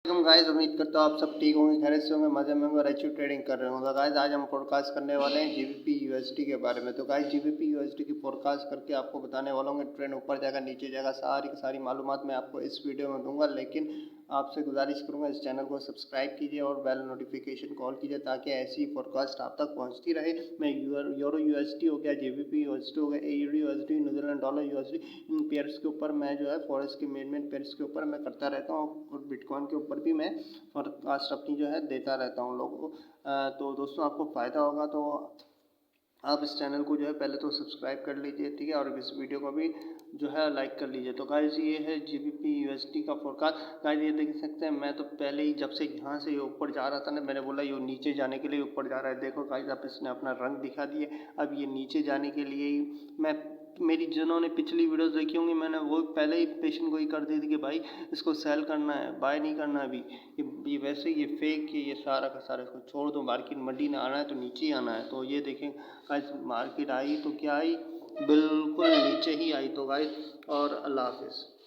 Guys, उम्मीद करता हूँ आप सब ठीक होंगे, खैरियत से होंगे, मजे में होंगे और अच्छी ट्रेडिंग कर रहे होंगे। गाइस, आज हम पॉडकास्ट करने वाले हैं जीबीपी यूएसडी के बारे में। तो गाइस, जीबीपी यूएसडी की पॉडकास्ट करके आपको बताने वाला हूँ ट्रेंड ऊपर जाएगा नीचे जाएगा, सारी की सारी मालूमात मैं आपको इस वीडियो में दूंगा। लेकिन आपसे गुजारिश करूंगा इस चैनल को सब्सक्राइब कीजिए और बेल नोटिफिकेशन कॉल कीजिए ताकि ऐसी पॉडकास्ट आप तक पहुंचती रहे। मैं यूरो यूएसडी हो गया, जीबीपी यूएसडी हो गया, AU USD, New Zealand dollar USD, इन पेयर्स के ऊपर मैं जो है फॉरेक्स के मेन पेयर्स के ऊपर मैं करता रहता हूँ और बिटकॉइन के ऊपर भी मैं पॉडकास्ट अपनी जो है देता रहता हूँ लोगों को। तो दोस्तों, आपको फ़ायदा होगा तो आप इस चैनल को जो है पहले तो सब्सक्राइब कर लीजिए, ठीक है, और इस वीडियो को भी जो है लाइक कर लीजिए। तो गाइस, ये है जीबीपी यूएसडी का फोरकास्ट। गाइस, ये देख सकते हैं, मैं तो पहले ही जब से यहाँ से ये ऊपर जा रहा था ना, मैंने बोला ये नीचे जाने के लिए ऊपर जा रहा है। देखो गाइस, अब इसने अपना रंग दिखा दिए। अब ये नीचे जाने के लिए ही मैं मेरी जिन्होंने पिछली वीडियोस देखी होंगी, मैंने वो पहले ही पेशेंट को ही कर दी थी कि भाई इसको सेल करना है, बाय नहीं करना अभी। ये वैसे ये फेक है, ये सारा का सारा, इसको छोड़ दो। मार्केट मंडी ने आना है तो नीचे ही आना है। तो ये देखें गाइस, मार्केट आई तो क्या आई, बिल्कुल नीचे ही आई। तो गाइस, और अल्लाह हाफिज़।